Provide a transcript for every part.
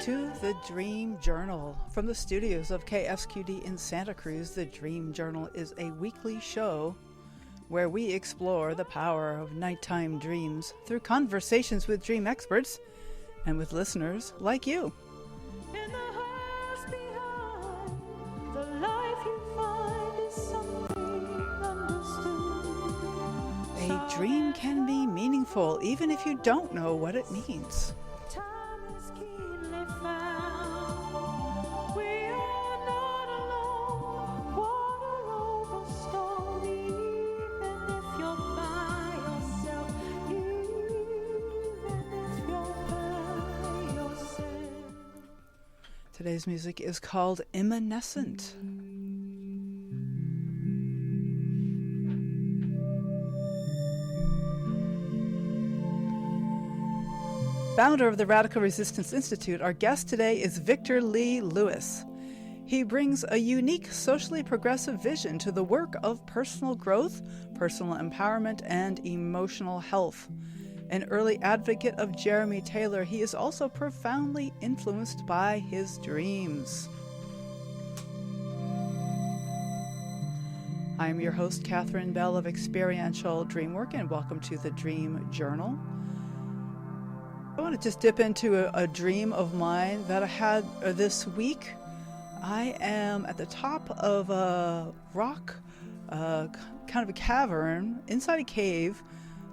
to the Dream Journal. From the studios of KFQD in Santa Cruz, the Dream Journal is a weekly show where we explore the power of nighttime dreams through conversations with dream experts and with listeners like you. In the house behind, the life you find is something understood. A dream can be meaningful even if you don't know what it means. Time is keenly found. We are not alone. Water over stone, even if you're by yourself. Even if you're by yourself. Today's music is called Evanescent. Founder of the Radical Resistance Institute, our guest today is Victor Lee Lewis. He brings a unique, socially progressive vision to the work of personal growth, personal empowerment, and emotional health. An early advocate of Jeremey Taylor, he is also profoundly influenced by his dreams. I am your host, Catherine Bell of Experiential Dreamwork, and welcome to the Dream Journal. I want to just dip into a dream of mine that I had this week. I am at the top of a rock, kind of a cavern, inside a cave,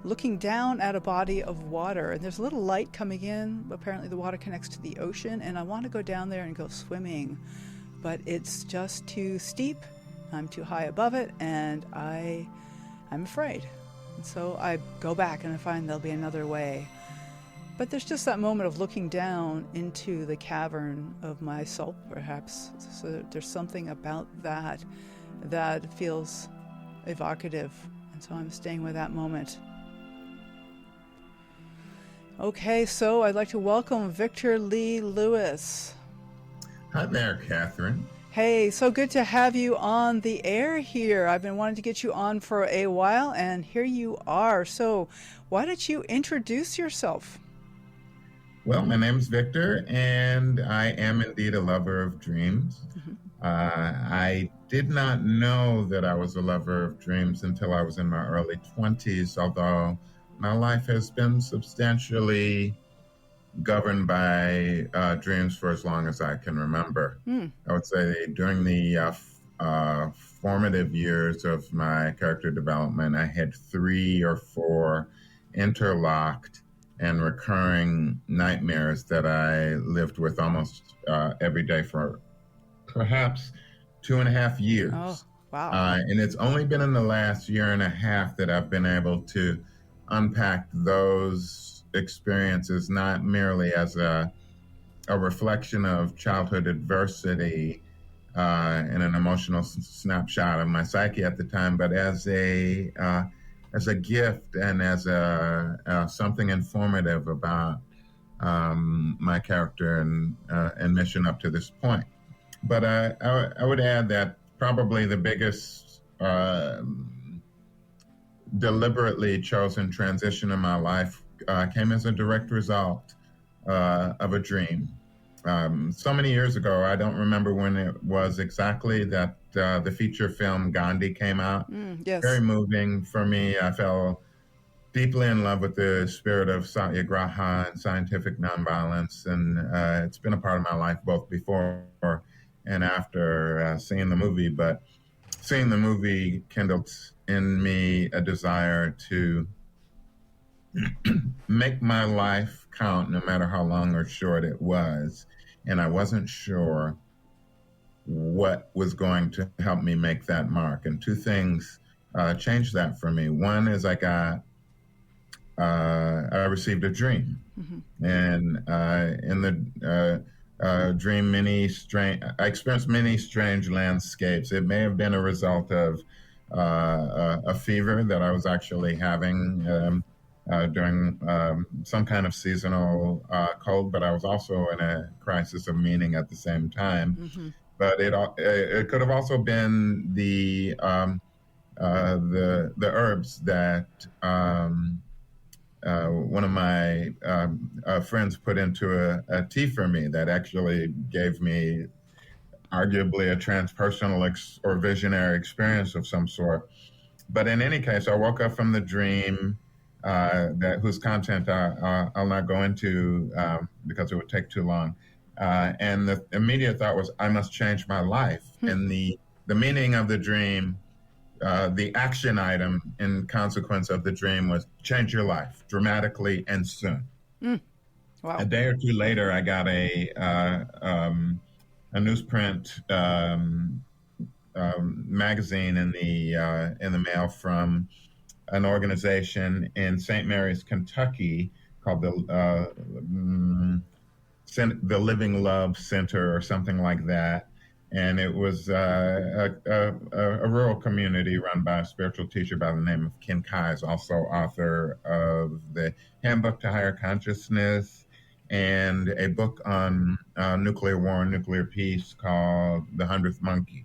looking down at a body of water. And there's a little light coming in. Apparently the water connects to the ocean, and I want to go down there and go swimming. But it's just too steep. I'm too high above it, and I'm afraid. And so I go back and I find there'll be another way. But there's just that moment of looking down into the cavern of my soul, perhaps. So there's something about that that feels evocative. And so I'm staying with that moment. Okay, so I'd like to welcome Victor Lee Lewis. Hi there, Catherine. Hey, so good to have you on the air here. I've been wanting to get you on for a while, and here you are. So why don't you introduce yourself? Well, my name is Victor, and I am indeed a lover of dreams. Mm-hmm. I did not know that I was a lover of dreams until I was in my early 20s, although my life has been substantially governed by dreams for as long as I can remember. I would say during the formative years of my character development, I had 3 or 4 interlocked and recurring nightmares that I lived with almost every day for perhaps 2.5 years. Oh, wow. And it's only been in the last year and a half that I've been able to unpack those experiences, not merely as a reflection of childhood adversity and an emotional snapshot of my psyche at the time, but as a gift and as something informative about my character and mission up to this point. But I would add that probably the biggest deliberately chosen transition in my life came as a direct result of a dream. So many years ago, I don't remember when it was exactly, that the feature film Gandhi came out. Yes. Very moving for me. I fell deeply in love with the spirit of satyagraha and scientific nonviolence, and it's been a part of my life both before and after seeing the movie. But seeing the movie kindled in me a desire to make my life count, no matter how long or short it was. And I wasn't sure what was going to help me make that mark. And 2 things changed that for me. One is I received a dream. Mm-hmm. And in the dream, I experienced many strange landscapes. It may have been a result of a fever that I was actually having during some kind of seasonal cold, but I was also in a crisis of meaning at the same time. Mm-hmm. But it could have also been the herbs that one of my friends put into a tea for me that actually gave me arguably a transpersonal or visionary experience of some sort. But in any case, I woke up from the dream whose content I'll not go into because it would take too long. And the immediate thought was, I must change my life. And the meaning of the dream, the action item in consequence of the dream was change your life dramatically and soon. Wow. A day or two later, I got a newsprint magazine in the mail from an organization in St. Mary's, Kentucky, called the Living Love Center or something like that. And it was a rural community run by a spiritual teacher by the name of Ken Kai's, also author of the Handbook to Higher Consciousness and a book on nuclear war and nuclear peace called The 100th Monkey.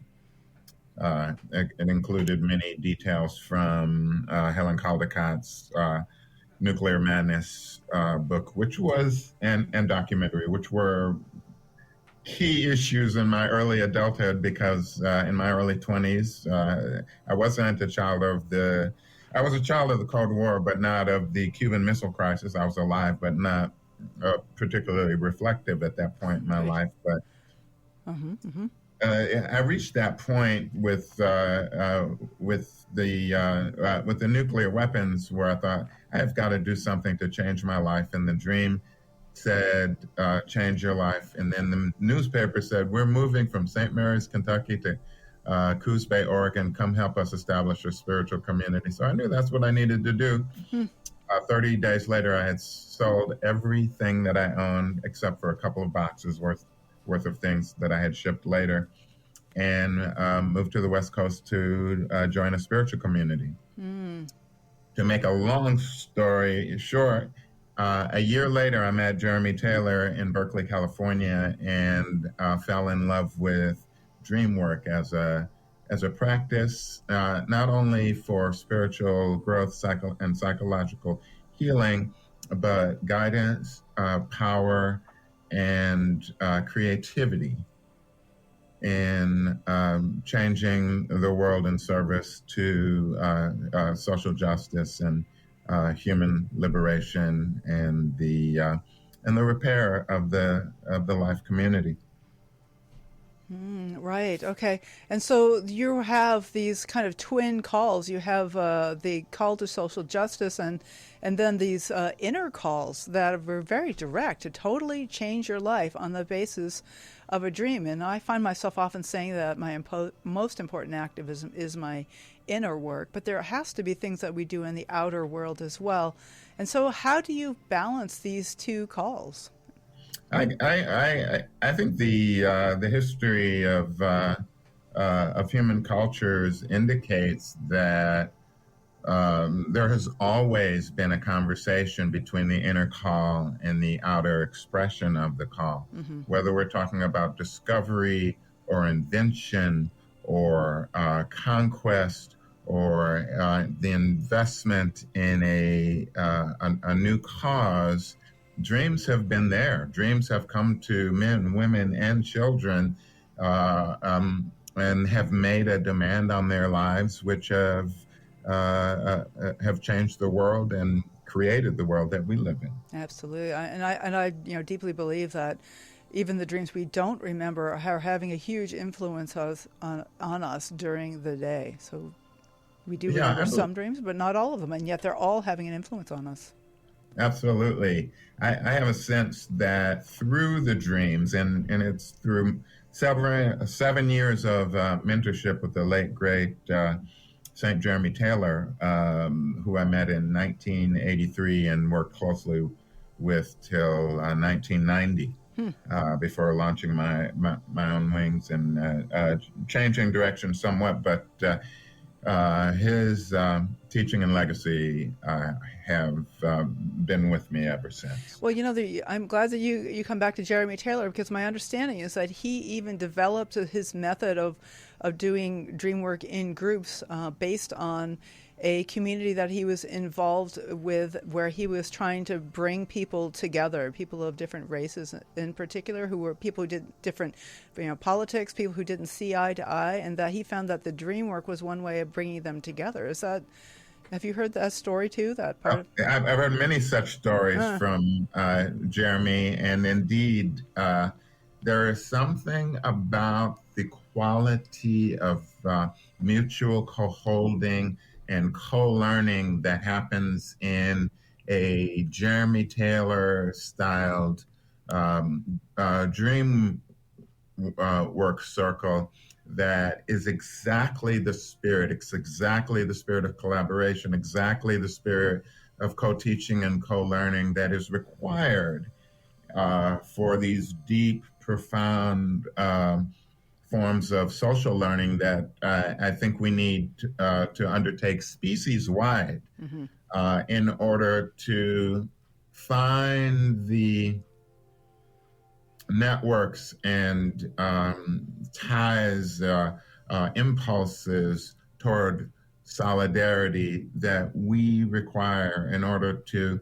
It included many details from Helen Caldicott's Nuclear Madness book, which was, and documentary, which were key issues in my early adulthood, because in my early 20s, I wasn't a child of I was a child of the Cold War, but not of the Cuban Missile Crisis. I was alive, but not particularly reflective at that point in my life. But I reached that point with the nuclear weapons, where I thought, I've got to do something to change my life. And the dream said, change your life. And then the newspaper said, we're moving from St. Mary's, Kentucky to Coos Bay, Oregon. Come help us establish a spiritual community. So I knew that's what I needed to do. 30 days later, I had sold everything that I owned except for a couple of boxes worth of things that I had shipped later, and moved to the West Coast to join a spiritual community. To make a long story short, a year later, I met Jeremey Taylor in Berkeley, California, and fell in love with Dreamwork as a practice, not only for spiritual growth and psychological healing, but guidance, power, and creativity in changing the world in service to social justice and human liberation and the repair of the life community. Right. Okay. And so you have these kind of twin calls. You have the call to social justice, and then these inner calls that are very direct to totally change your life on the basis of a dream. And I find myself often saying that my most important activism is my inner work, but there has to be things that we do in the outer world as well. And so how do you balance these two calls? I think the history of human cultures indicates that there has always been a conversation between the inner call and the outer expression of the call. Whether we're talking about discovery or invention or conquest or the investment in a new cause, dreams have been there. Dreams have come to men, women, and children, and have made a demand on their lives, which have changed the world and created the world that we live in. Absolutely, I deeply believe that even the dreams we don't remember are having a huge influence on us during the day. So we do remember some dreams, but not all of them, and yet they're all having an influence on us. Absolutely. I have a sense that through the dreams, and it's through 7 years of mentorship with the late, great St. Jeremey Taylor, who I met in 1983 and worked closely with till 1990, before launching my own wings and changing direction somewhat. But his teaching and legacy have been with me ever since. Well, I'm glad that you come back to Jeremey Taylor, because my understanding is that he even developed his method of doing dream work in groups based on a community that he was involved with where he was trying to bring people together, people of different races in particular, who were people who did different, politics, people who didn't see eye to eye, and that he found that the dream work was one way of bringing them together. Have you heard that story too, that part of? I've heard many such stories from Jeremy, and indeed, there is something about the quality of mutual co-holding and co-learning that happens in a Jeremey Taylor styled dream work circle that is exactly the spirit. It's exactly the spirit of collaboration, exactly the spirit of co-teaching and co-learning that is required for these deep, profound forms of social learning that I think we need to undertake species-wide in order to find the networks and ties, impulses toward solidarity that we require in order to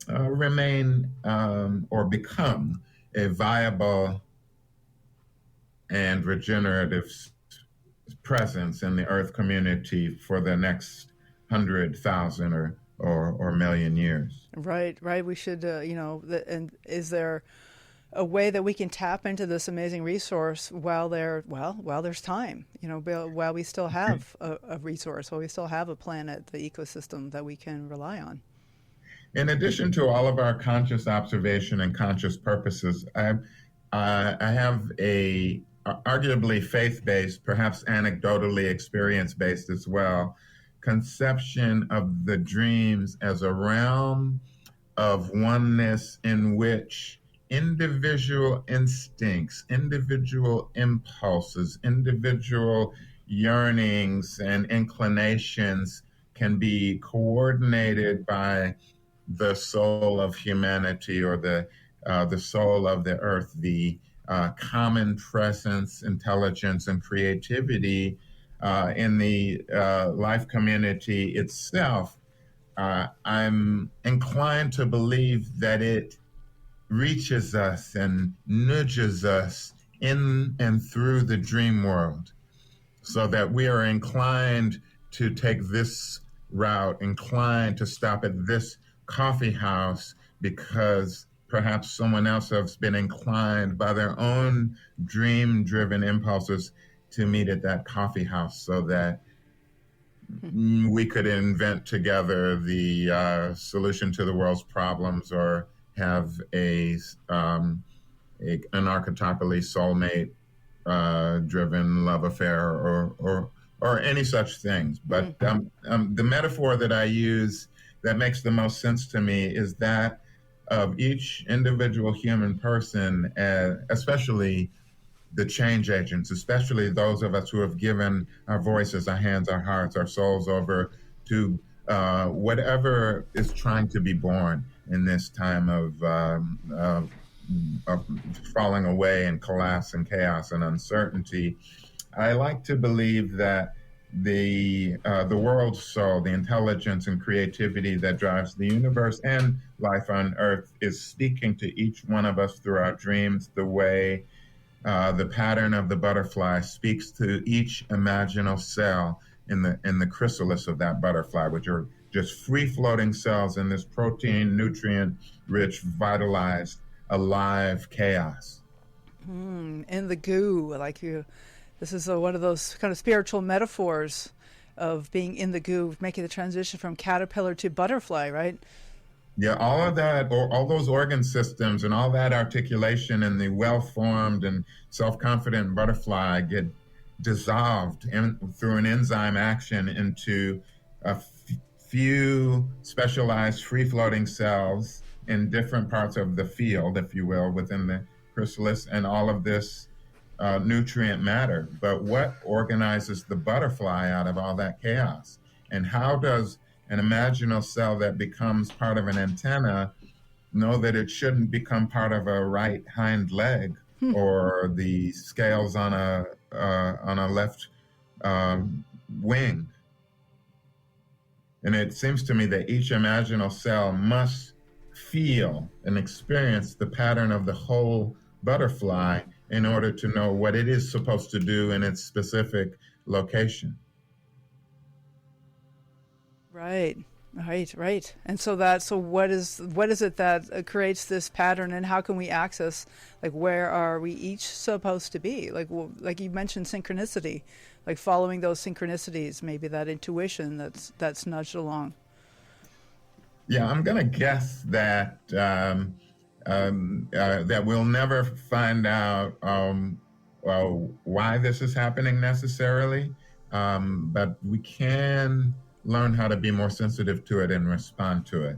remain or become a viable and regenerative presence in the Earth community for the next 100,000 or million years. Right. We should, and is there a way that we can tap into this amazing resource while there's time, while we still have a resource, while we still have a planet, the ecosystem that we can rely on? In addition to all of our conscious observation and conscious purposes, I have a arguably faith-based, perhaps anecdotally experience-based as well, conception of the dreams as a realm of oneness in which individual instincts, individual impulses, individual yearnings and inclinations can be coordinated by the soul of humanity or the soul of the earth, the common presence, intelligence, and creativity in the life community itself. I'm inclined to believe that it reaches us and nudges us in and through the dream world, so that we are inclined to take this route, inclined to stop at this coffee house because perhaps someone else has been inclined by their own dream-driven impulses to meet at that coffee house, so that we could invent together the solution to the world's problems, or have an archetypally soulmate driven love affair, or any such things. But the metaphor that I use that makes the most sense to me is that of each individual human person, especially the change agents, especially those of us who have given our voices, our hands, our hearts, our souls over to whatever is trying to be born in this time of falling away and collapse and chaos and uncertainty. I like to believe that the world soul, the intelligence and creativity that drives the universe and life on Earth, is speaking to each one of us through our dreams, the way the pattern of the butterfly speaks to each imaginal cell in the chrysalis of that butterfly, which are just free-floating cells in this protein, nutrient-rich, vitalized, alive chaos. In the goo, this is one of those kind of spiritual metaphors of being in the goo, making the transition from caterpillar to butterfly, right? Yeah, all of that, or all those organ systems and all that articulation in the well-formed and self-confident butterfly get dissolved through an enzyme action into a few specialized free-floating cells in different parts of the field, if you will, within the chrysalis, and all of this nutrient matter. But what organizes the butterfly out of all that chaos? And how does an imaginal cell that becomes part of an antenna know that it shouldn't become part of a right hind leg or the scales on a left wing? And it seems to me that each imaginal cell must feel and experience the pattern of the whole butterfly in order to know what it is supposed to do in its specific location. Right. Right. And so what is it that creates this pattern, and how can we access, like, where are we each supposed to be? Like you mentioned synchronicity, like following those synchronicities, maybe that intuition that's nudged along. Yeah, I'm going to guess that that we'll never find out why this is happening necessarily, but we can learn how to be more sensitive to it and respond to it.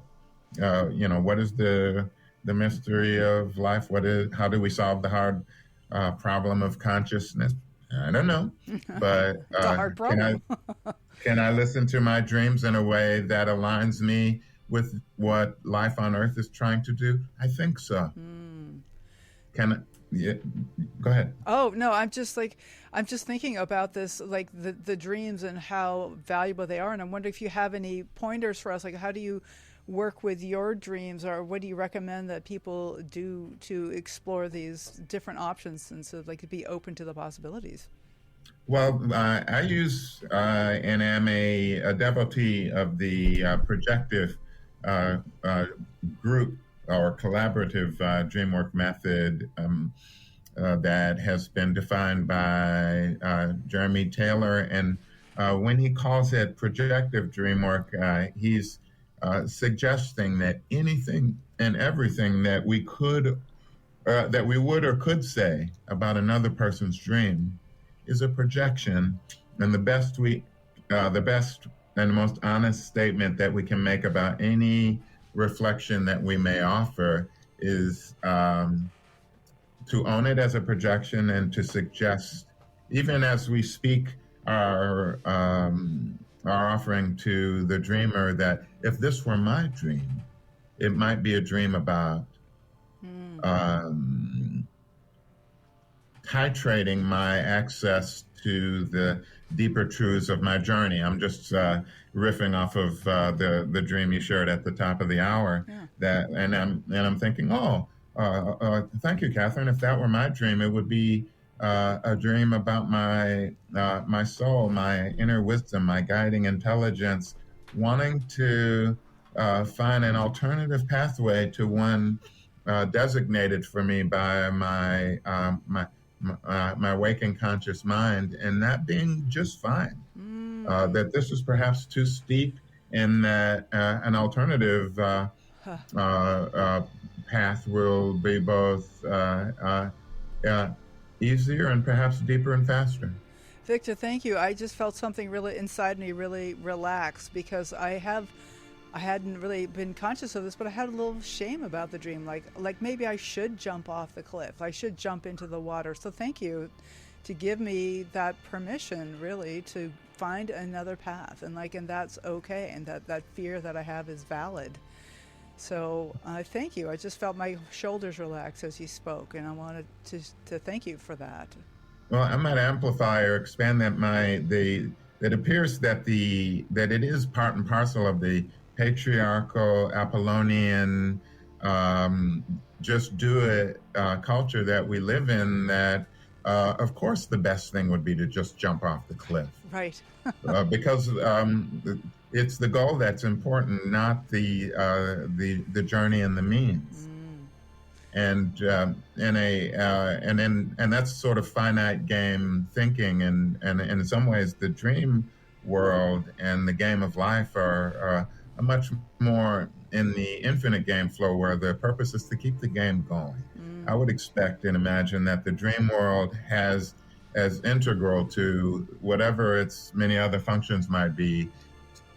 What is the mystery of life? How do we solve the hard problem of consciousness? I don't know, but It's a hard problem. can I listen to my dreams in a way that aligns me with what life on Earth is trying to do? I think so. Can yeah, go ahead. Oh no, I'm just thinking about this, like the dreams and how valuable they are, and I'm wondering if you have any pointers for us, like how do you work with your dreams, or what do you recommend that people do to explore these different options and so they could be open to the possibilities? Well, I use and am a devotee of the projective group or collaborative Dreamwork method that has been defined by Jeremey Taylor. And when he calls it projective Dreamwork, he's suggesting that anything and everything that we would or could say about another person's dream is a projection, and the best and most honest statement that we can make about any reflection that we may offer is to own it as a projection and to suggest, even as we speak our offering to the dreamer, that if this were my dream, it might be a dream about titrating my access to the deeper truths of my journey. I'm just riffing off of the dream you shared at the top of the hour. Yeah. I'm thinking, thank you, Catherine. If that were my dream, it would be a dream about my soul, my inner wisdom, my guiding intelligence, wanting to find an alternative pathway to one designated for me by my waking conscious mind, and that being just fine. That this is perhaps too steep, and that an alternative path will be both easier and perhaps deeper and faster. Victor, thank you. I just felt something really inside me really relaxed, because I hadn't really been conscious of this, but I had a little shame about the dream. Like maybe I should jump off the cliff. I should jump into the water. So thank you to give me that permission, really, to find another path, and that's okay, and that fear that I have is valid. So thank you. I just felt my shoulders relax as you spoke, and I wanted to thank you for that. Well, I might amplify or expand that. It appears that it is part and parcel of the patriarchal Apollonian just do it culture that we live in, that of course the best thing would be to just jump off the cliff. Right. Because it's the goal that's important, not the journey and the means. And that's sort of finite game thinking, and in some ways the dream world and the game of life are much more in the infinite game flow, where the purpose is to keep the game going. I would expect and imagine that the dream world has as integral to whatever its many other functions might be,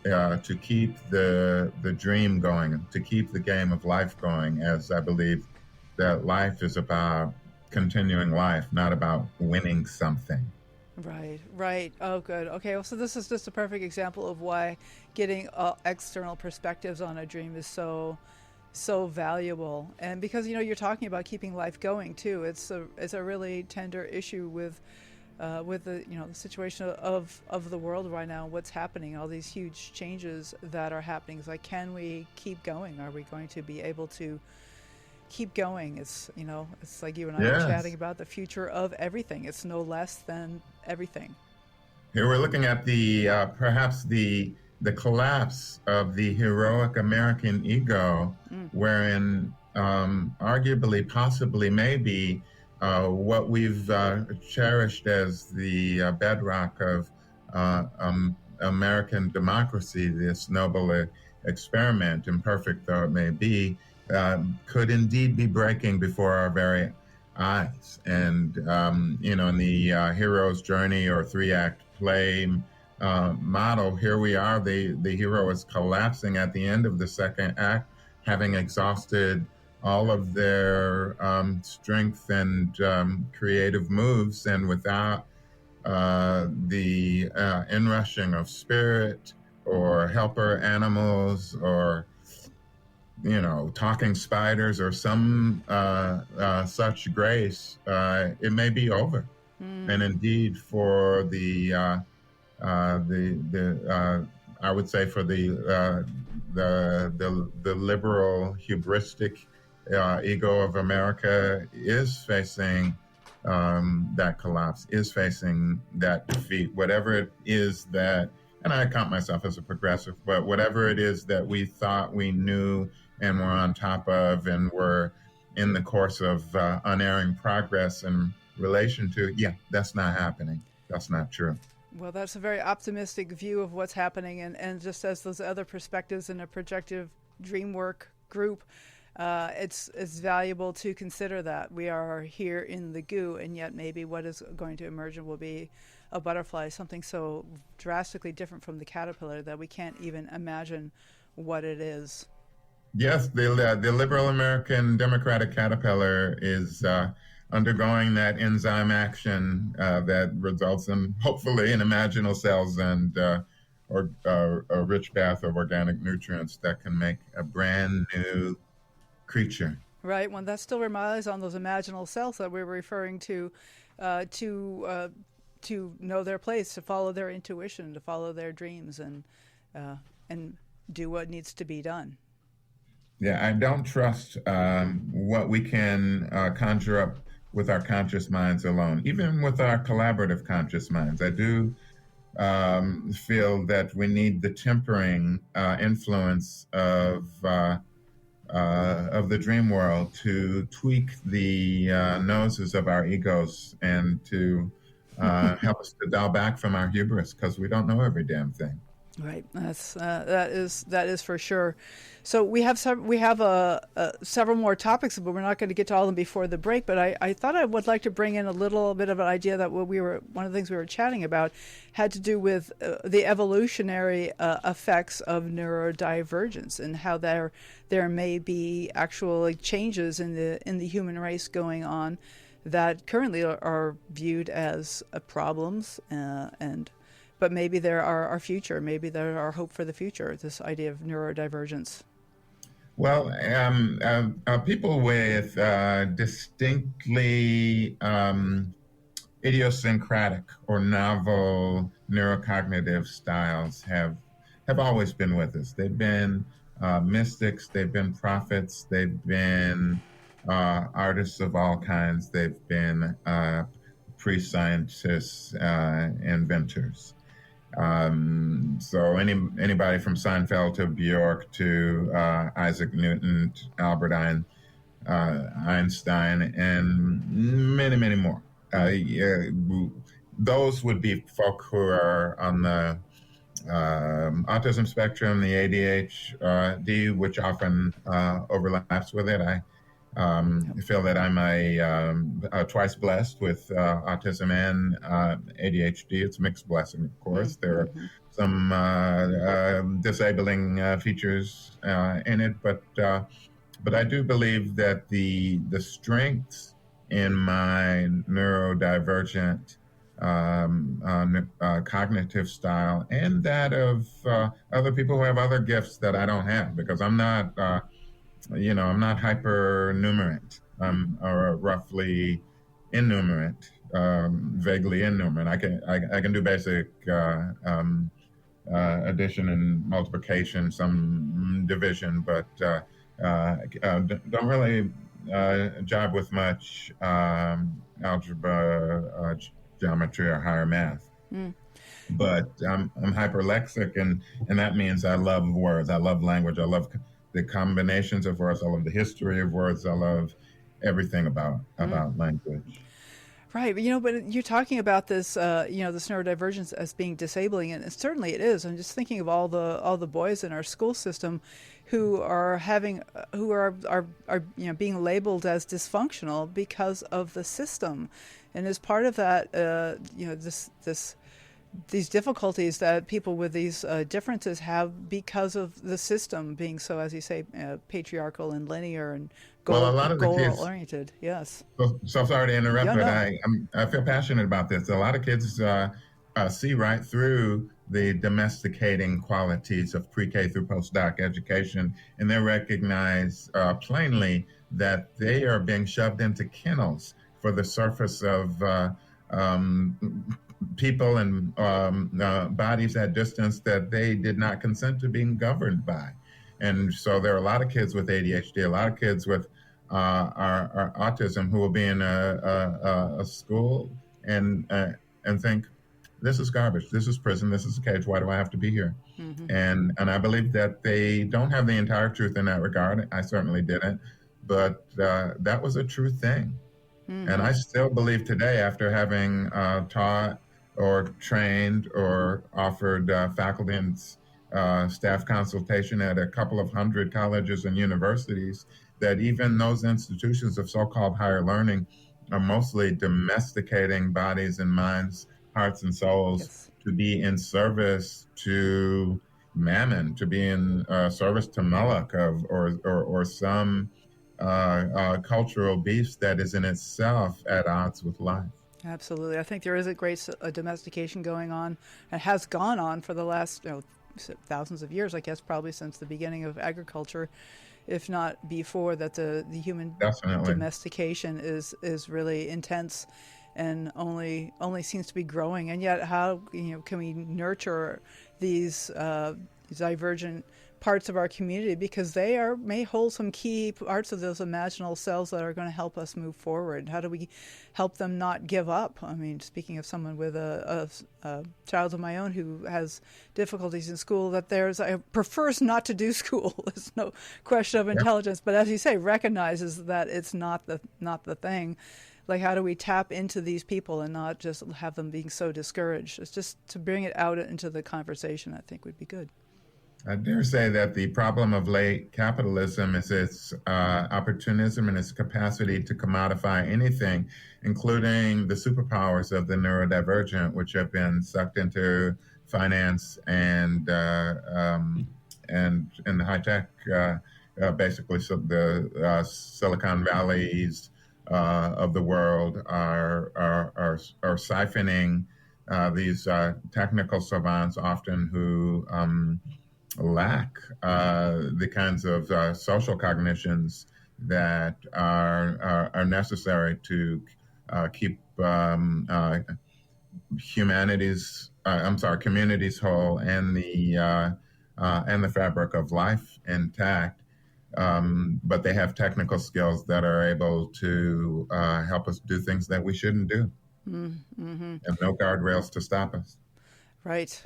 to keep the dream going, to keep the game of life going, as I believe that life is about continuing life, not about winning something. Right. Oh, good. Okay, well, so this is just a perfect example of why getting external perspectives on a dream is so valuable. And because, you're talking about keeping life going too. It's a really tender issue with with the situation of the world right now, what's happening, all these huge changes that are happening. It's like, can we keep going? Are we going to be able to keep going? It's like you and I were chatting Yes. about the future of everything. It's no less than everything. Here we're looking at the perhaps the collapse of the heroic American ego, Mm. wherein arguably, possibly, maybe what we've cherished as the bedrock of American democracy, this noble experiment, imperfect though it may be, could indeed be breaking before our very eyes. And, in the hero's journey or three-act play model, here we are, the hero is collapsing at the end of the second act, having exhausted all of their strength and creative moves, and without the inrushing of spirit or helper animals or talking spiders or some such grace, it may be over. Mm. And indeed, for I would say for the liberal hubristic ego of America is facing that collapse, is facing that defeat, whatever it is that, and I count myself as a progressive, but whatever it is that we thought we knew and were on top of and were in the course of unerring progress in relation to, that's not happening. That's not true. Well, that's a very optimistic view of what's happening, and just as those other perspectives in a projective Dreamwork group, it's valuable to consider that we are here in the goo, and yet maybe what is going to emerge will be a butterfly, something so drastically different from the caterpillar that we can't even imagine what it is. Yes, the liberal American democratic caterpillar is undergoing that enzyme action that results in, hopefully, in imaginal cells and or a rich bath of organic nutrients that can make a brand new creature. Right. Well, that still relies on those imaginal cells that we were referring to know their place, to follow their intuition, to follow their dreams, and do what needs to be done. Yeah, I don't trust what we can conjure up with our conscious minds alone, even with our collaborative conscious minds. I do feel that we need the tempering influence of the dream world to tweak the noses of our egos and to help us to dial back from our hubris, because we don't know every damn thing. Right. That is for sure. So we have several more topics, but we're not going to get to all of them before the break. But I thought I would like to bring in a little bit of an idea that one of the things we were chatting about had to do with the evolutionary effects of neurodivergence, and how there may be actual changes in the human race going on that currently are viewed as problems, but maybe there are our future. Maybe there are hope for the future. This idea of neurodivergence. Well, people with distinctly idiosyncratic or novel neurocognitive styles have always been with us. They've been mystics. They've been prophets. They've been artists of all kinds. They've been pre-scientists, inventors. So anybody from Seinfeld to Bjork to Isaac Newton, to Albert Einstein, and many, many more. Those would be folk who are on the autism spectrum, the ADHD, which often overlaps with it. I feel that I'm twice blessed with autism and ADHD. It's a mixed blessing, of course. There are some disabling features in it, but I do believe that the strengths in my neurodivergent cognitive style, and that of other people who have other gifts that I don't have, because I'm not I'm not hypernumerant. I'm roughly innumerate, vaguely innumerate. I can do basic addition and multiplication, some division, but don't really jive with much algebra, geometry, or higher math. Mm. But I'm hyperlexic, and that means I love words. I love language. I love the combinations of words. I love the history of words. I love everything about language. Right, but you're talking about this, this neurodivergence as being disabling, and certainly it is. I'm just thinking of all the boys in our school system who are being labeled as dysfunctional because of the system, and as part of that, these difficulties that people with these differences have because of the system being so, as you say, patriarchal and linear and Well, a goal lot of the goal kids. oriented. Yes. So sorry to interrupt, Yeah. but No. I feel passionate about this. A lot of kids see right through the domesticating qualities of pre-K through postdoc education, and they recognize plainly that they are being shoved into kennels for the surface of people and bodies at distance that they did not consent to being governed by. And so there are a lot of kids with ADHD, a lot of kids with our autism who will be in a school and think, this is garbage, this is prison, this is a cage, why do I have to be here? Mm-hmm. And I believe that they don't have the entire truth in that regard. I certainly didn't, but that was a true thing. Mm-hmm. And I still believe today, after having taught or trained or offered faculty and staff consultation at a couple of hundred colleges and universities, that even those institutions of so-called higher learning are mostly domesticating bodies and minds, hearts and souls, Yes. to be in service to mammon, to be in service to Moloch or some cultural beast that is in itself at odds with life. Absolutely. I think there is a great domestication going on, and has gone on for the last thousands of years, I guess, probably since the beginning of agriculture, if not before, that the human Definitely. domestication is really intense and only seems to be growing. And yet, how can we nurture these divergent parts of our community, because they may hold some key parts of those imaginal selves that are going to help us move forward? How do we help them not give up? I mean, speaking of someone with a child of my own who has difficulties in school, prefers not to do school. There's no question of intelligence, but as you say, recognizes that it's not the thing. Like, how do we tap into these people and not just have them being so discouraged? It's just to bring it out into the conversation, I think, would be good. I dare say that the problem of late capitalism is its opportunism and its capacity to commodify anything, including the superpowers of the neurodivergent, which have been sucked into finance and the high tech, basically. So the Silicon Valleys of the world are siphoning these technical savants, often who lack the kinds of social cognitions that are necessary to keep communities whole, and the fabric of life intact. But they have technical skills that are able to help us do things that we shouldn't do, Mm-hmm. and no guardrails to stop us. Right.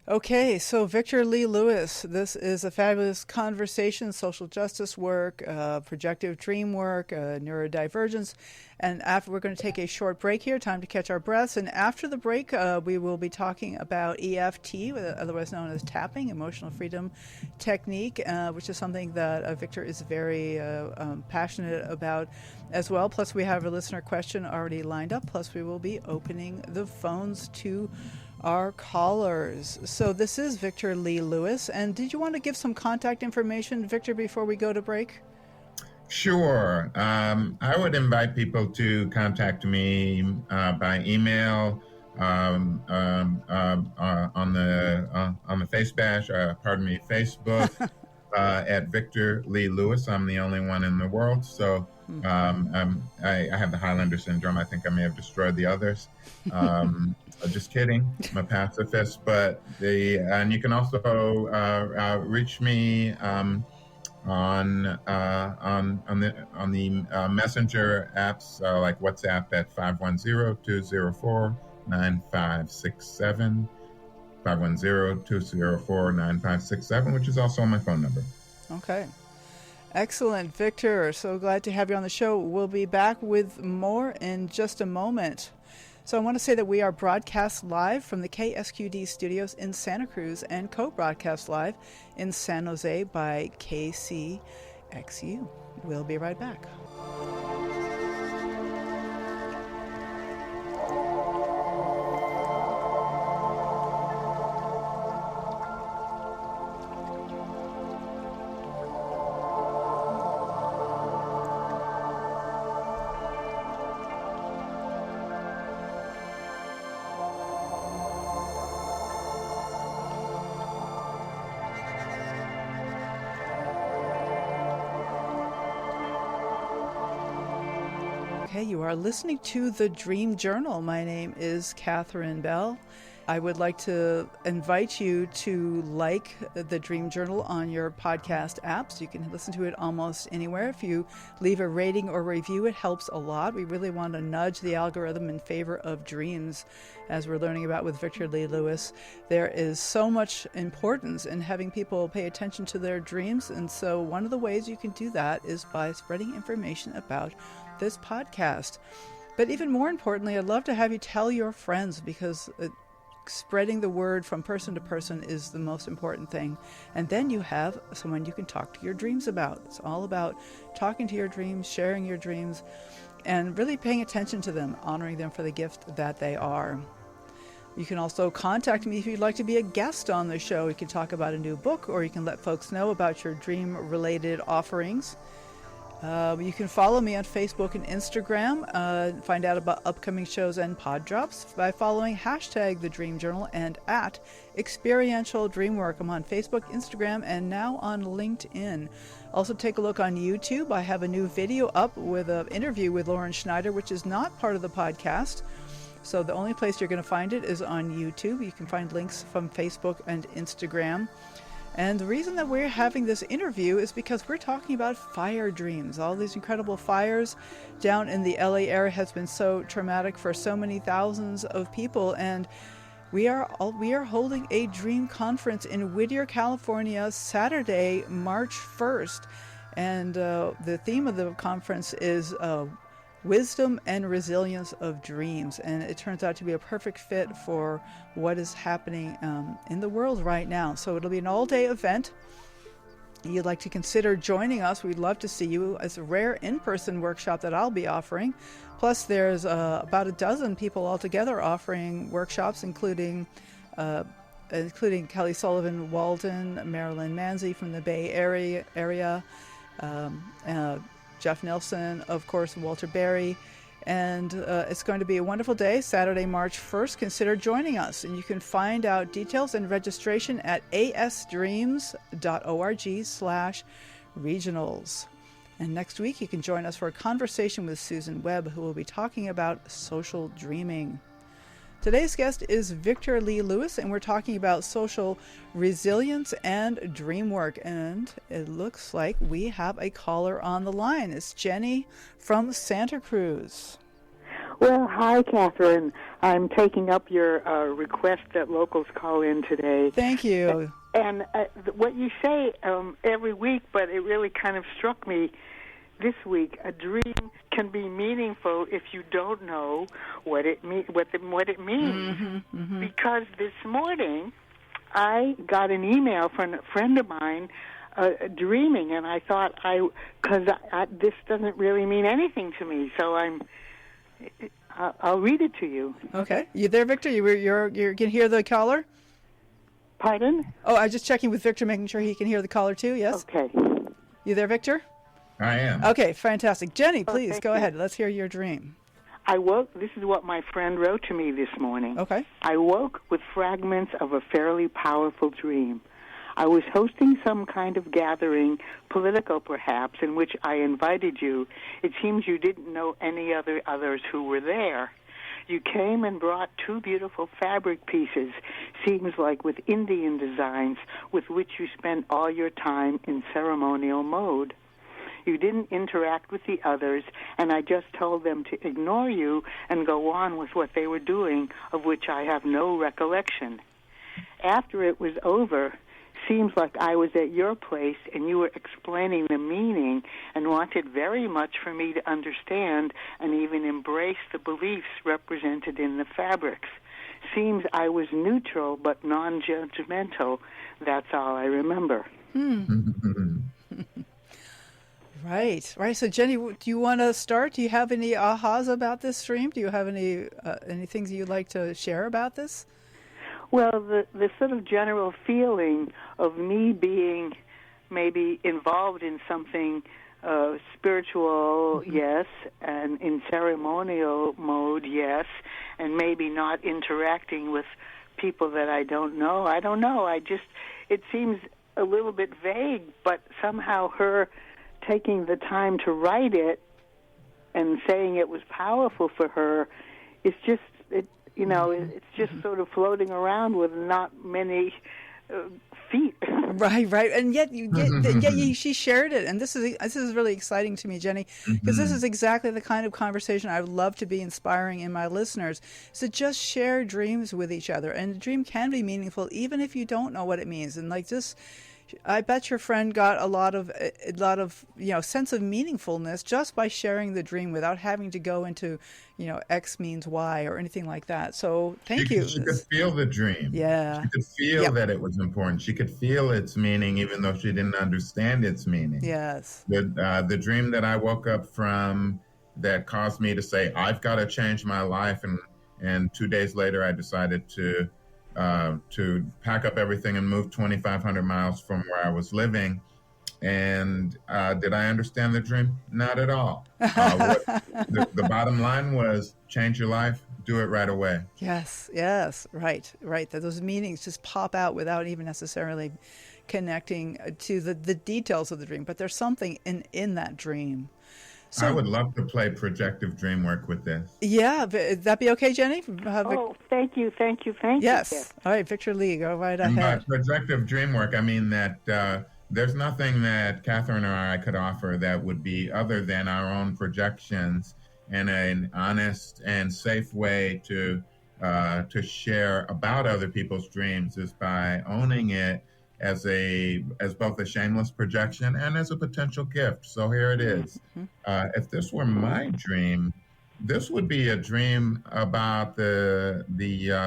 Okay, so Victor Lee Lewis, this is a fabulous conversation, social justice work, projective dream work, neurodivergence. And after, we're going to take a short break here, time to catch our breaths. And after the break, we will be talking about EFT, otherwise known as tapping, emotional freedom technique, which is something that Victor is very passionate about as well. Plus, we have a listener question already lined up. Plus, we will be opening the phones to our callers. So this is Victor Lee Lewis. And did you want to give some contact information, Victor, before we go to break? Sure. I would invite people to contact me by email on the Facebook at Victor Lee Lewis. I'm the only one in the world, so I have the Highlander syndrome. I think I may have destroyed the others. Just kidding. I'm a pacifist. And you can also reach me on the messenger apps like WhatsApp at 510-204-9567. 510-204-9567, which is also my phone number. Okay. Excellent, Victor. So glad to have you on the show. We'll be back with more in just a moment. So I want to say that we are broadcast live from the KSQD studios in Santa Cruz and co-broadcast live in San Jose by KCXU. We'll be right back. Okay, you are listening to the Dream Journal. My name is Catherine Bell. I would like to invite you to like the Dream Journal on your podcast apps. You can listen to it almost anywhere. If you leave a rating or review, it helps a lot. We really want to nudge the algorithm in favor of dreams. As we're learning about with Victor Lee Lewis, there is so much importance in having people pay attention to their dreams. And so one of the ways you can do that is by spreading information about this podcast. But even more importantly, I'd love to have you tell your friends, because spreading the word from person to person is the most important thing. And then you have someone you can talk to your dreams about. It's all about talking to your dreams, sharing your dreams, and really paying attention to them, honoring them for the gift that they are. You can also contact me if you'd like to be a guest on the show. You can talk about a new book, or you can let folks know about your dream-related offerings. You can follow me on Facebook and Instagram, find out about upcoming shows and pod drops by following hashtag The Dream Journal and at Experiential Dreamwork. I'm on Facebook, Instagram, and now on LinkedIn. Also take a look on YouTube. I have a new video up with an interview with Lauren Schneider, which is not part of the podcast. So the only place you're going to find it is on YouTube. You can find links from Facebook and Instagram. And the reason that we're having this interview is because we're talking about fire dreams. All these incredible fires down in the LA area has been so traumatic for so many thousands of people. And we are holding a dream conference in Whittier, California, Saturday, March 1st. And the theme of the conference is Wisdom and Resilience of Dreams. And it turns out to be a perfect fit for what is happening in the world right now. So it'll be an all-day event. You'd like to consider joining us, we'd love to see you. It's a rare in-person workshop that I'll be offering. Plus there's about a dozen people altogether offering workshops, including Kelly Sullivan Walden, Marilyn Manzi from the Bay Area, Jeff Nelson, of course, Walter Berry. And it's going to be a wonderful day, Saturday, March 1st. Consider joining us. And you can find out details and registration at asdreams.org/regionals. And next week, you can join us for a conversation with Susan Webb, who will be talking about social dreaming. Today's guest is Victor Lee Lewis, and we're talking about social resilience and dream work. And it looks like we have a caller on the line. It's Jenny from Santa Cruz. Well, hi, Catherine. I'm taking up your request that locals call in today. Thank you. And what you say every week, but it really kind of struck me this week. A dream can be meaningful if you don't know what it means. Because this morning I got an email from a friend of mine dreaming, and I thought this doesn't really mean anything to me. So I'll read it to you. Okay, you there, Victor? You can hear the caller? Pardon? Oh, I was just checking with Victor, making sure he can hear the caller too. Yes. Okay. You there, Victor? I am. Okay, fantastic. Jenny, please thank go you. ahead. Let's hear your dream. I woke, this is what my friend wrote to me this morning. Okay. I woke with fragments of a fairly powerful dream. I was hosting some kind of gathering, political perhaps, in which I invited you. It seems you didn't know any others who were there. You came and brought two beautiful fabric pieces, seems like with Indian designs, with which you spent all your time in ceremonial mode. You didn't interact with the others, and I just told them to ignore you and go on with what they were doing, of which I have no recollection. After it was over, seems like I was at your place and you were explaining the meaning and wanted very much for me to understand and even embrace the beliefs represented in the fabrics. Seems I was neutral but non-judgmental. That's all I remember. Right. So Jenny, do you want to start? Do you have any ahas about this dream? Do you have any things you'd like to share about this? Well, the sort of general feeling of me being maybe involved in something spiritual, yes, and in ceremonial mode, yes, and maybe not interacting with people that I don't know. I don't know. It seems a little bit vague, but somehow her taking the time to write it and saying it was powerful for her is just, it's just sort of floating around with not many feet. Right, and yet she shared it, and this is really exciting to me, Jenny, because this is exactly the kind of conversation I would love to be inspiring in my listeners. So just share dreams with each other, and a dream can be meaningful even if you don't know what it means, and like just. I bet your friend got a lot of sense of meaningfulness just by sharing the dream without having to go into X means Y or anything like that. So thank you. She could feel the dream. Yeah. She could feel that it was important. She could feel its meaning even though she didn't understand its meaning. Yes. The dream that I woke up from that caused me to say, I've got to change my life, and 2 days later I decided to pack up everything and move 2,500 miles from where I was living. And did I understand the dream? Not at all. The bottom line was change your life, do it right away. Yes, right. That those meanings just pop out without even necessarily connecting to the details of the dream. But there's something in that dream. So, I would love to play projective dream work with this. Yeah, would that be okay, Jenny? Thank you. Yes. All right, Victor Lee, go right ahead. And by projective dream work, I mean that there's nothing that Catherine or I could offer that would be other than our own projections, and an honest and safe way to share about other people's dreams is by owning it as both a shameless projection and as a potential gift. So here it is. If this were my dream, this would be a dream about the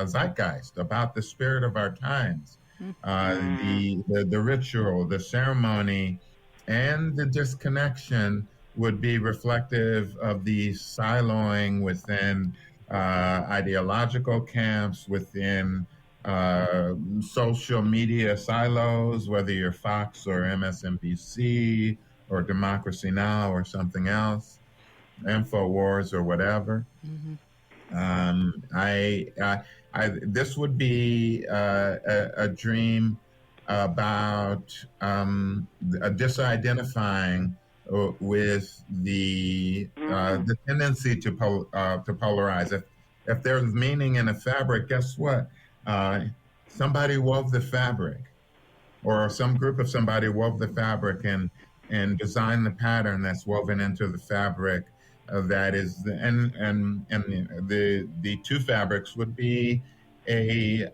zeitgeist, about the spirit of our times, the ritual, the ceremony, and the disconnection would be reflective of the siloing within ideological camps, within social media silos, whether you're Fox or MSNBC or Democracy Now or something else, InfoWars or whatever. This would be a dream about disidentifying with the tendency to polarize. If there's meaning in a fabric, guess what? Somebody wove the fabric, or some group of somebody wove the fabric and designed the pattern that's woven into the fabric. That is, and the two fabrics would be a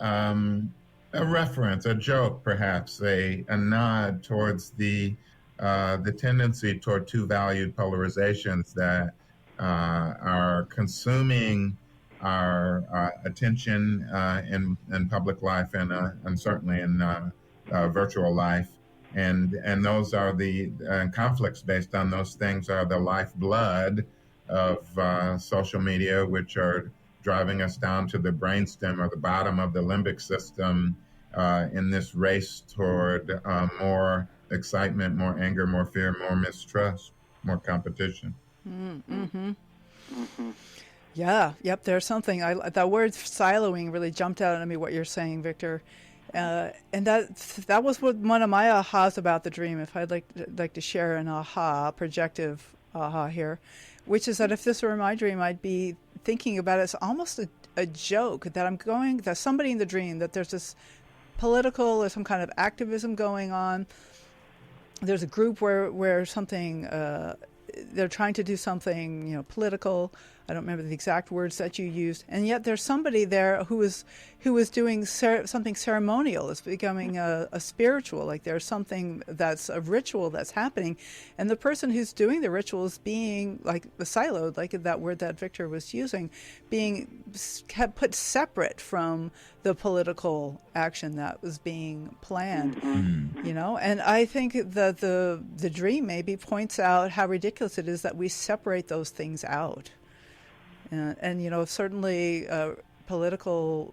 reference, a joke, perhaps, a nod towards the tendency toward two valued polarizations that are consuming our attention in public life and certainly in virtual life, and those are the conflicts based on those things are the lifeblood of social media, which are driving us down to the brainstem or the bottom of the limbic system in this race toward more excitement, more anger, more fear, more mistrust, more competition. Yeah, yep, there's something. That word siloing really jumped out at me, what you're saying, Victor. And that was one of my ahas about the dream. If I'd like to share an projective aha here, which is that if this were my dream, I'd be thinking about it as almost a joke that somebody in the dream, that there's this political or some kind of activism going on. There's a group where something they're trying to do something political. I don't remember the exact words that you used, and yet there's somebody there who is doing something ceremonial. It's becoming a spiritual, like there's something that's a ritual that's happening, and the person who's doing the ritual is being like siloed, like that word that Victor was using, being put separate from the political action that was being planned. And I think that the dream maybe points out how ridiculous it is that we separate those things out. And certainly political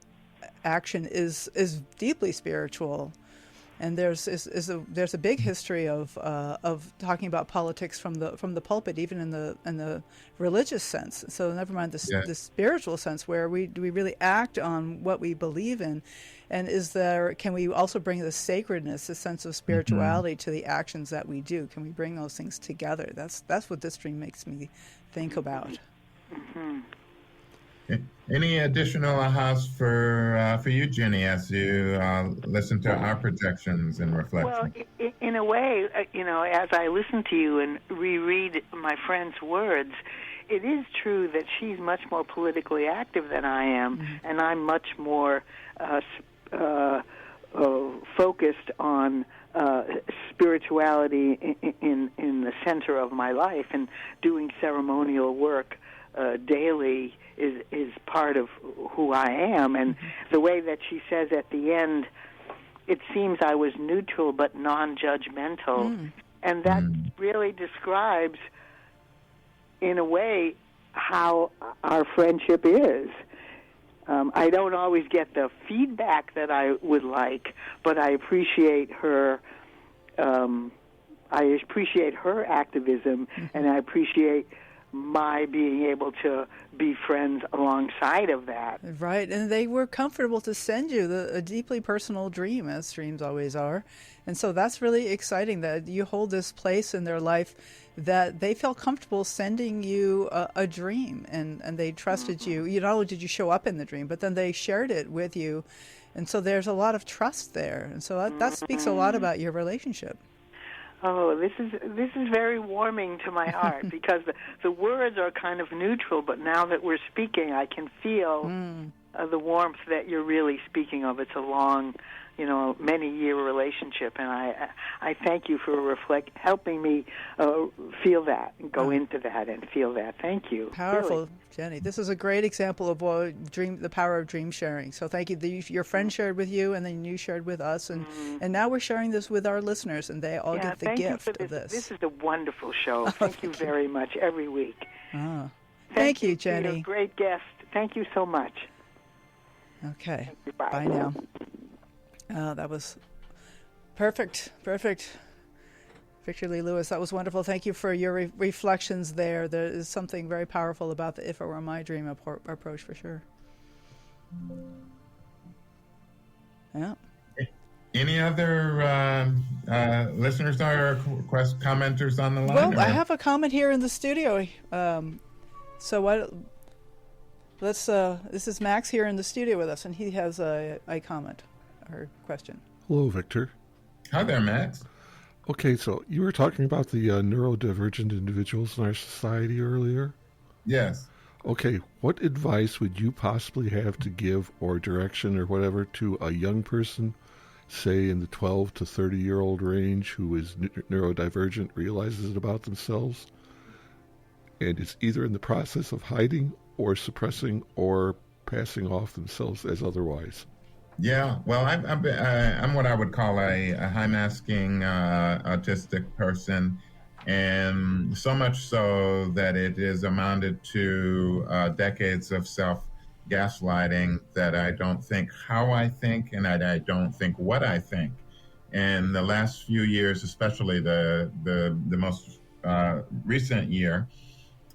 action is deeply spiritual, and there's a big history of talking about politics from the pulpit, even in the religious sense. So never mind the spiritual sense, where do we really act on what we believe in, and can we also bring the sacredness, the sense of spirituality to the actions that we do? Can we bring those things together? That's what this dream makes me think about. Any additional ahas for you, Jenny, as you listen to our projections and reflections? Well, in a way, as I listen to you and reread my friend's words, it is true that she's much more politically active than I am, and I'm much more focused on spirituality in the center of my life, and doing ceremonial work daily is part of who I am. And the way that she says at the end, it seems I was neutral but non-judgmental, and that really describes, in a way, how our friendship is. I don't always get the feedback that I would like, but I appreciate her. I appreciate her activism, and I appreciate my being able to be friends alongside of that. Right, and they were comfortable to send you a deeply personal dream, as dreams always are. And so that's really exciting that you hold this place in their life that they felt comfortable sending you a dream, and they trusted you. Not only did you show up in the dream, but then they shared it with you. And so there's a lot of trust there. And so that speaks a lot about your relationship. Oh, this is very warming to my heart, because the words are kind of neutral, but now that we're speaking, I can feel the warmth that you're really speaking of. It's a long, many-year relationship, and I thank you for helping me feel that and go into that and feel that. Thank you. Powerful, really. Jenny. This is a great example of the power of dream sharing. So thank you. Your friend shared with you, and then you shared with us, and now we're sharing this with our listeners, and they all get the gift of this. This is a wonderful show. Thank you very much every week. Thank you, Jenny. You're a great guest. Thank you so much. Okay. You. Bye. Bye now. That was perfect. Victor Lee Lewis, that was wonderful. Thank you for your reflections there. There is something very powerful about the If It Were My Dream approach, for sure. Yeah. Any other listeners or commenters on the line? Well, I have a comment here in the studio. This is Max here in the studio with us, and he has a comment or question. Hello, Victor. Hi there, Max. Okay, so you were talking about the neuro-divergent individuals in our society earlier? Yes. Okay, what advice would you possibly have to give, or direction or whatever, to a young person, say in the 12 to 30-year-old range, who is neurodivergent, realizes it about themselves, and is either in the process of hiding or suppressing or passing off themselves as otherwise? Yeah, well, I'm what I would call a high-masking autistic person, and so much so that it is amounted to decades of self-gaslighting, that I don't think how I think, and I don't think what I think. And the last few years, especially the most recent year,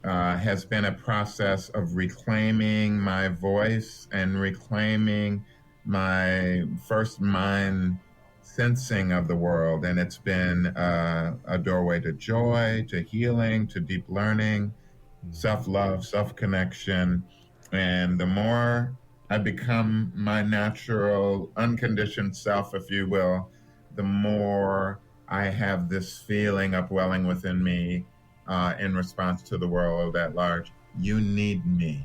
has been a process of reclaiming my voice and reclaiming my first mind sensing of the world, and it's been a doorway to joy, to healing, to deep learning, self-love, self-connection. And the more I become my natural, unconditioned self, if you will, the more I have this feeling upwelling within me in response to the world at large. You need me.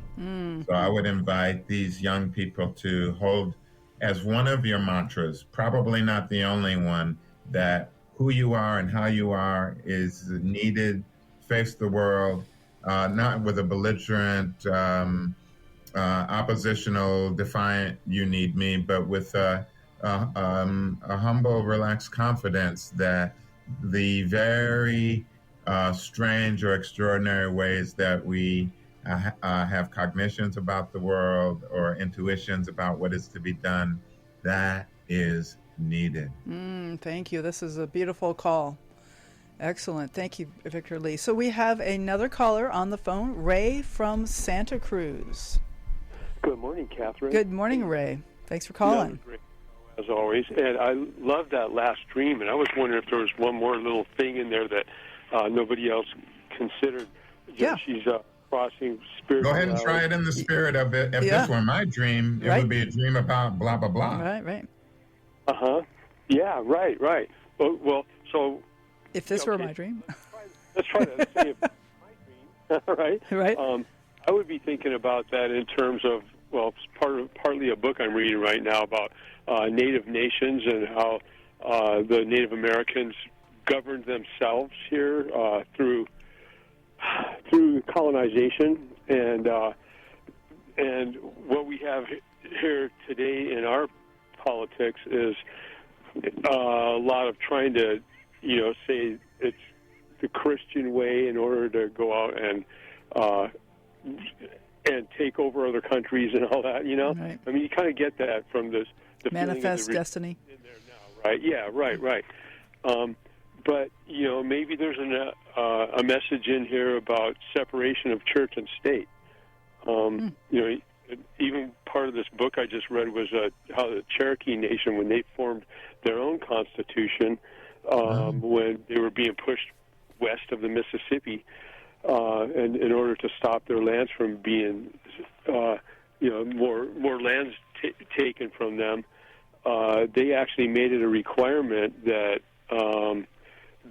So I would invite these young people to hold as one of your mantras, probably not the only one, that who you are and how you are is needed. Face the world, not with a belligerent, oppositional, defiant, you need me, but with a humble, relaxed confidence that the very strange or extraordinary ways that we have cognitions about the world or intuitions about what is to be done, that is needed. Thank you. This is a beautiful call. Excellent. Thank you, Victor Lee. So we have another caller on the phone, Ray from Santa Cruz. Good morning, Catherine. Good morning, Ray. Thanks for calling. Great, as always. And I love that last dream, and I was wondering if there was one more little thing in there that nobody else considered. Yeah. She's crossing spiritual. Go ahead and try it in the spirit of it. If this were my dream, it would be a dream about blah, blah, blah. Right. Uh-huh. Yeah, right. Well, so... If this were my dream. Let's try that. Let's say if my dream, Right. I would be thinking about that in terms of, well, it's partly a book I'm reading right now about Native nations and how the Native Americans governed themselves here through colonization, and what we have here today in our politics is a lot of trying to, say it's the Christian way in order to go out and take over other countries and all that. Right. I mean, you kind of get that from the Manifest destiny. in there now, right? Yeah, right. But maybe there's a message in here about separation of church and state. Even part of this book I just read was how the Cherokee Nation, when they formed their own constitution, when they were being pushed west of the Mississippi, and in order to stop their lands from being, more lands taken from them, they actually made it a requirement that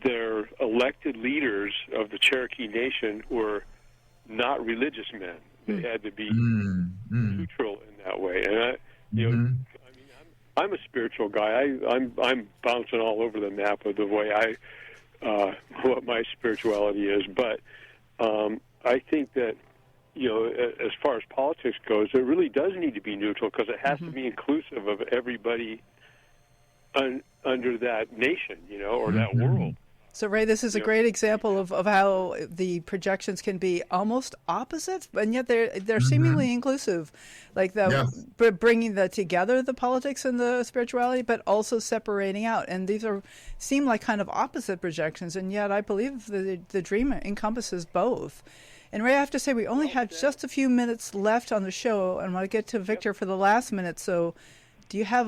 their elected leaders of the Cherokee Nation were not religious men. They had to be neutral in that way. And I'm a spiritual guy. I'm bouncing all over the map of the way what my spirituality is. But I think that as far as politics goes, it really does need to be neutral because it has to be inclusive of everybody under that nation, or that world. So, Ray, this is a great example of how the projections can be almost opposite, and yet they're seemingly inclusive, like bringing together the politics and the spirituality, but also separating out. And these seem like kind of opposite projections, and yet I believe the dream encompasses both. And Ray, I have to say, we only have just a few minutes left on the show, and I want to get to Victor for the last minute. So, do you have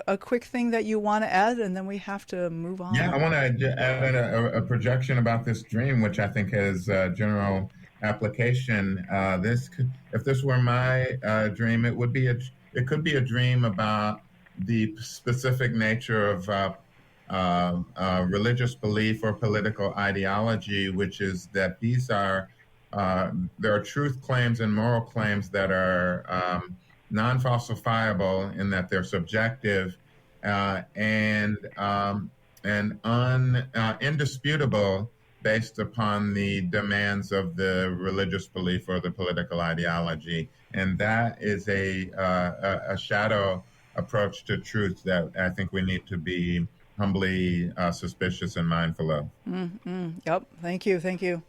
a quick thing that you want to add, and then we have to move on? Yeah, I want to add a projection about this dream, which I think has general application. If this were my dream, it could be a dream about the specific nature of religious belief or political ideology, which is that there are truth claims and moral claims that are non-falsifiable in that they're subjective and indisputable based upon the demands of the religious belief or the political ideology. And that is a shadow approach to truth that I think we need to be humbly suspicious and mindful of. Yep. Thank you.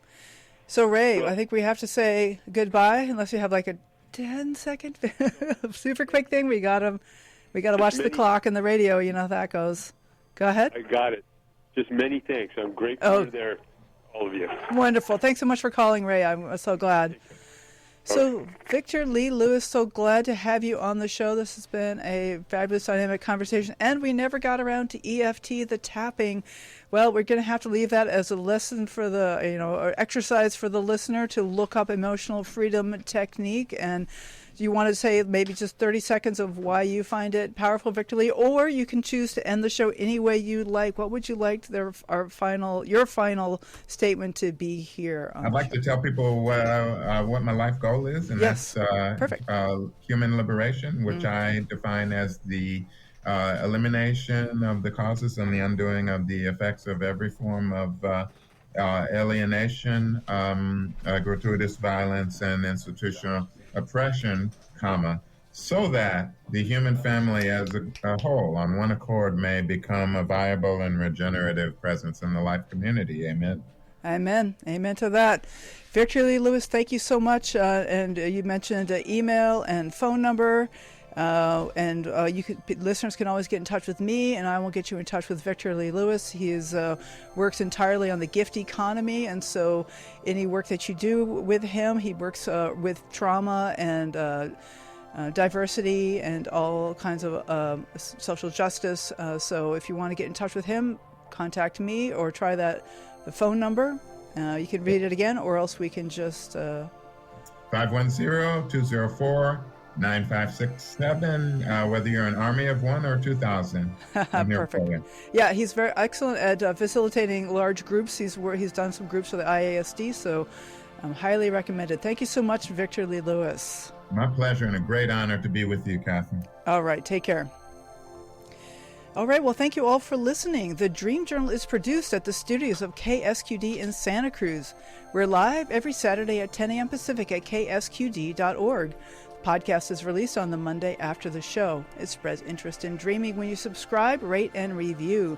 So, Ray, I think we have to say goodbye unless you have like a 10-second super quick thing. We gotta watch the clock and the radio. You know how that goes. Go ahead. I got it. Just many thanks. I'm grateful you're there, all of you. Wonderful. Thanks so much for calling, Ray. I'm so glad. So, Victor Lee Lewis, so glad to have you on the show. This has been a fabulous, dynamic conversation, and we never got around to EFT, the tapping. Well, we're going to have to leave that as a lesson for the, or exercise for the listener to look up emotional freedom technique. And do you want to say maybe just 30 seconds of why you find it powerful, Victor Lee? Or you can choose to end the show any way you like. What would you like your final statement to be here? I'd like to tell people what my life goal is, and yes. that's Perfect. Human liberation, which I define as the elimination of the causes and the undoing of the effects of every form of alienation, gratuitous violence, and institutional oppression, so that the human family as a whole, on one accord, may become a viable and regenerative presence in the life community. Amen. Amen. Amen to that. Victor Lee Lewis, thank you so much. And you mentioned email and phone number. Listeners can always get in touch with me, and I will get you in touch with Victor Lee Lewis. He works entirely on the gift economy, and so any work that you do with him, he works with trauma and diversity and all kinds of social justice. So if you want to get in touch with him, contact me or try the phone number. You can read it again, or else we can just 510-204-9567, whether you're an army of 1 or 2,000. Perfect. Yeah, he's very excellent at facilitating large groups. He's done some groups for the IASD, so highly recommended. Thank you so much, Victor Lee Lewis. My pleasure, and a great honor to be with you, Catherine. All right, take care. All right, well, thank you all for listening. The Dream Journal is produced at the studios of KSQD in Santa Cruz. We're live every Saturday at 10 a.m. Pacific at ksqd.org. The podcast is released on the Monday after the show. It spreads interest in dreaming when you subscribe, rate, and review.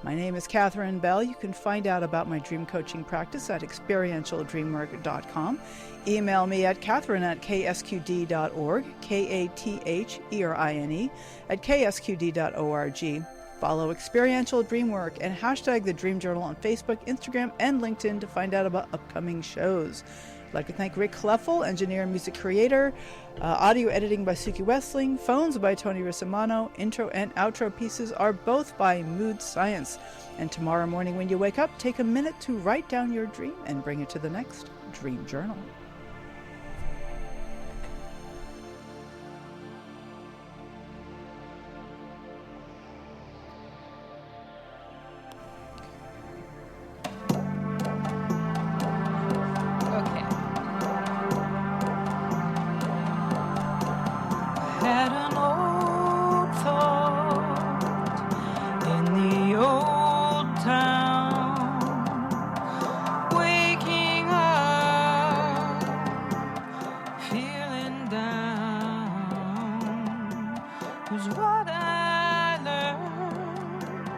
My name is Catherine Bell. You can find out about my dream coaching practice at experientialdreamwork.com. Email me at catherine@ksqd.org, KATHERINE, at ksqd.org. Follow Experiential Dreamwork and hashtag the Dream Journal on Facebook, Instagram, and LinkedIn to find out about upcoming shows. I'd like to thank Rick Cleffel, engineer and music creator, audio editing by Suki Westling, phones by Tony Rissimano, intro and outro pieces are both by Mood Science. And tomorrow morning when you wake up, take a minute to write down your dream and bring it to the next Dream Journal. Had an old thought in the old town, waking up, feeling down, was what I learned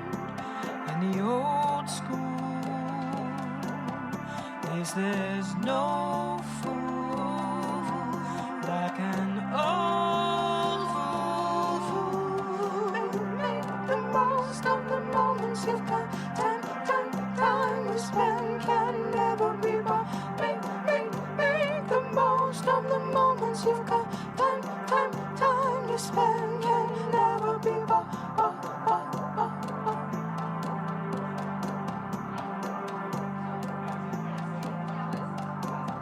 in the old school. There's no fool like an old fool. Make the most of the moments you've got. Time to spend can never be bought. Make the most of the moments you've got. Time to spend.